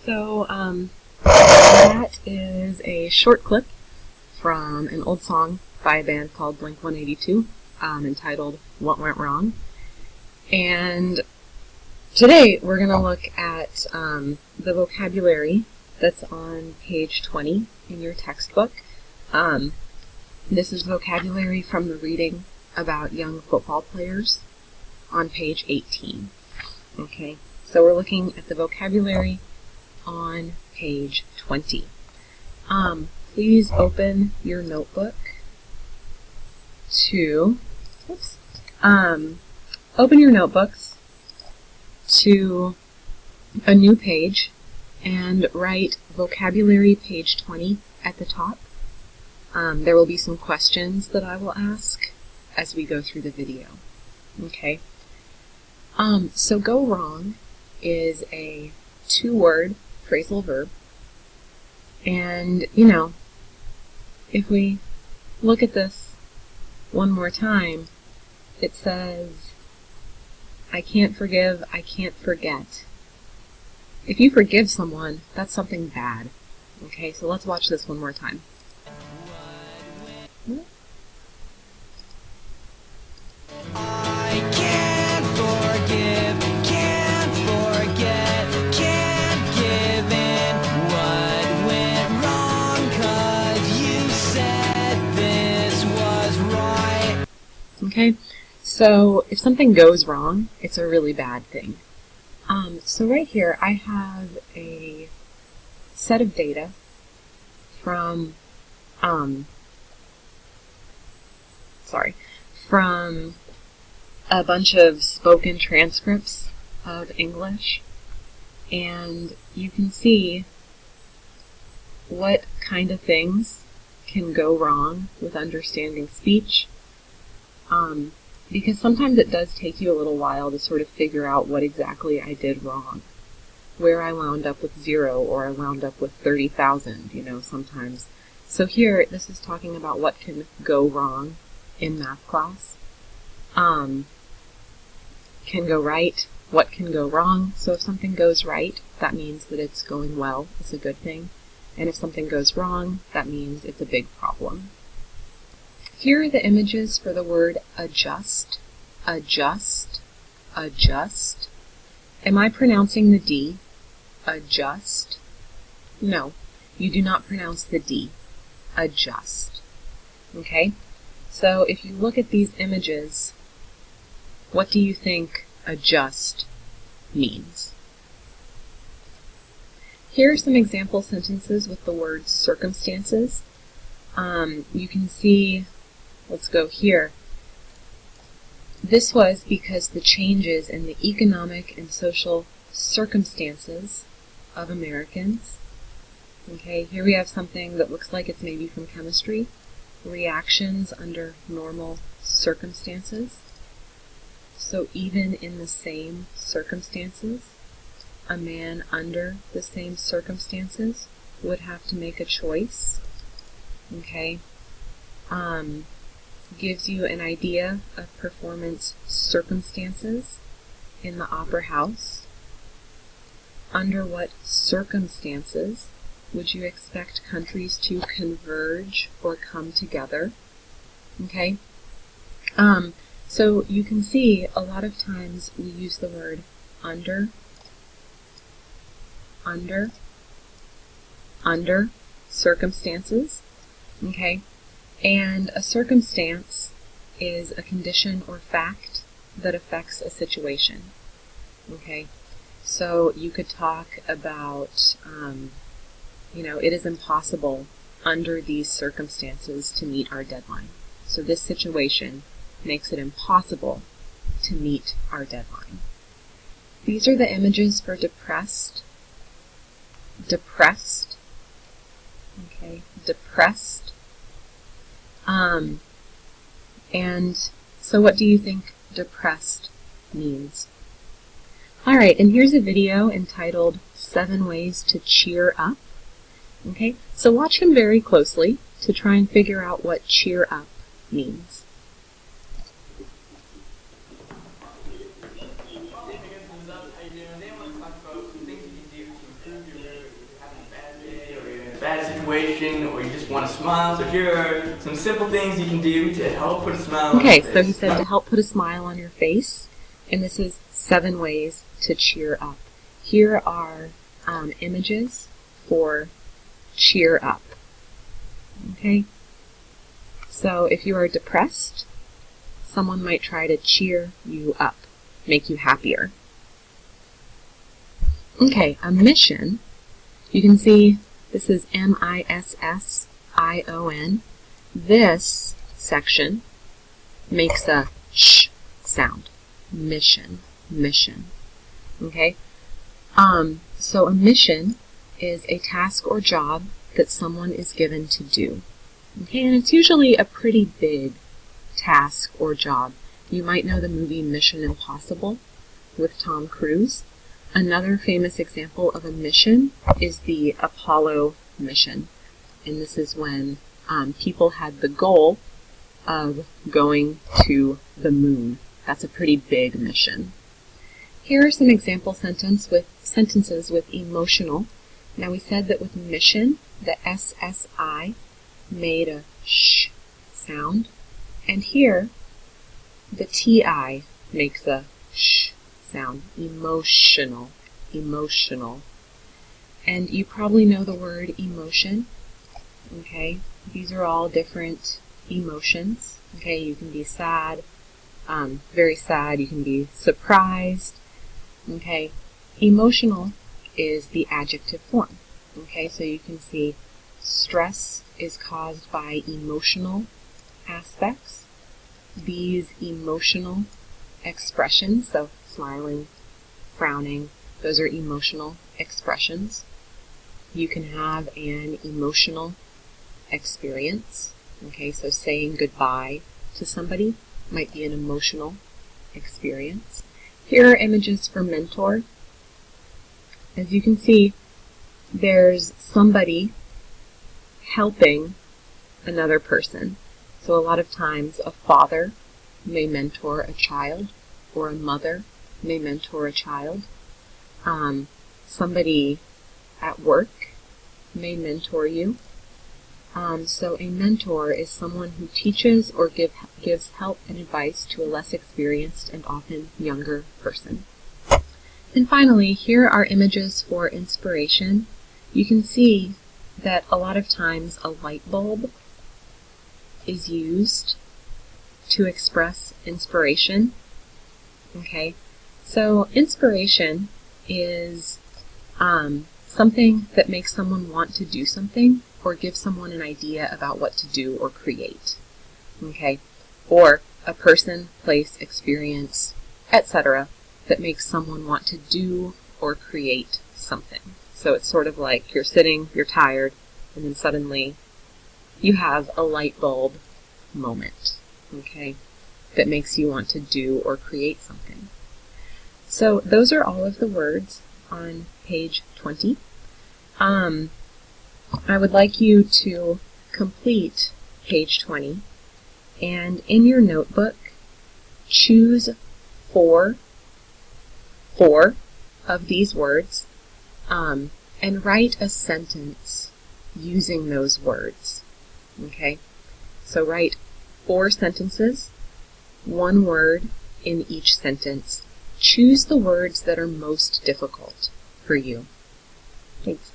So that is a short clip from an old song by a band called Blink-182 entitled What Went Wrong. And today we're going to look at the vocabulary that's on page 20 in your textbook. This is vocabulary from the reading about young football players on page 18. Okay, so we're looking at the vocabulary on page 20. Please open your notebook to, open your notebooks to a new page and write vocabulary page 20 at the top. There will be some questions that I will ask as we go through the video. Okay. So go wrong is a two-word phrasal verb. And, you know, if we look at this one more time, it says, I can't forgive, I can't forget. If you forgive someone, that's something bad. Okay, so let's watch this one more time. I can't forgive, can't forget, can't give in. What went wrong? 'Cause you said this was right. Okay, so if something goes wrong, it's a really bad thing. So right here I have a set of data from from a bunch of spoken transcripts of English, and you can see what kind of things can go wrong with understanding speech, because sometimes it does take you a little while to sort of figure out what exactly I did wrong, where I wound up with 0 or I wound up with 30,000, you know, sometimes. So here, this is talking about what can go wrong in math class. Can go right, what can go wrong. So if something goes right, that means that it's going well, it's a good thing. And if something goes wrong, that means it's a big problem. Here are the images for the word adjust, adjust, adjust. Am I pronouncing the D? Adjust? No, you do not pronounce the D. Adjust. Okay? So if you look at these images, what do you think adjust means? Here are some example sentences with the word circumstances. You can see, let's go here. This was because the changes in the economic and social circumstances of Americans. Okay, here we have something that looks like it's maybe from chemistry. Reactions under normal circumstances. So even in the same circumstances, a man under the same circumstances would have to make a choice. Okay, gives you an idea of performance circumstances in the opera house. Under what circumstances would you expect countries to converge or come together? Okay, so you can see a lot of times we use the word under circumstances. Okay, and a circumstance is a condition or fact that affects a situation. Okay, so you could talk about, you know, it is impossible under these circumstances to meet our deadline. So this situation makes it impossible to meet our deadline. These are the images for depressed, depressed, okay, depressed. And so what do you think depressed means? Alright, and here's a video entitled 7 Ways to Cheer Up. Okay, so watch him very closely to try and figure out what cheer up means. Today want to talk about some things you can do to improve your mood bad situation or you just want to smile. So here are some simple things you can do to help put a smile on your Okay, face. so he said to help put a smile on your face, and this is 7 ways to cheer up. Here are images for cheer up. Okay, so if you are depressed, someone might try to cheer you up, make you happier. Okay, a mission, you can see this is M-I-S-S-I-O-N. This section makes a sh sound. Mission, mission. Okay? So a mission is a task or job that someone is given to do. Okay, and it's usually a pretty big task or job. You might know the movie Mission Impossible with Tom Cruise. Another famous example of a mission is the Apollo mission. And this is when people had the goal of going to the moon. That's a pretty big mission. Here are some example sentences with emotional. Now we said that with mission, the SSI made a sh sound. And here, the TI makes a sh sound. Emotional, emotional. And you probably know the word emotion. Okay, these are all different emotions. Okay, you can be sad, very sad. You can be surprised. Okay, emotional is the adjective form. Okay, so you can see stress is caused by emotional aspects. These emotional expressions, so smiling, frowning, those are emotional expressions. You can have an emotional experience. Okay, so saying goodbye to somebody might be an emotional experience. Here are images for mentor. As you can see, there's somebody helping another person. So a lot of times a father may mentor a child, or a mother may mentor a child. Somebody at work may mentor you. So a mentor is someone who teaches or gives help and advice to a less experienced and often younger person. And finally, here are images for inspiration. You can see that a lot of times a light bulb is used to express inspiration. Okay, so inspiration is something that makes someone want to do something or give someone an idea about what to do or create. Okay, or a person, place, experience, etc. that makes someone want to do or create something. So it's sort of like you're sitting, you're tired, and then suddenly you have a light bulb moment, okay, that makes you want to do or create something. So those are all of the words on page 20. I would like you to complete page 20, and in your notebook, choose four of these words, and write a sentence using those words. Okay, so write 4 sentences, 1 word in each sentence. Choose the words that are most difficult for you. Thanks.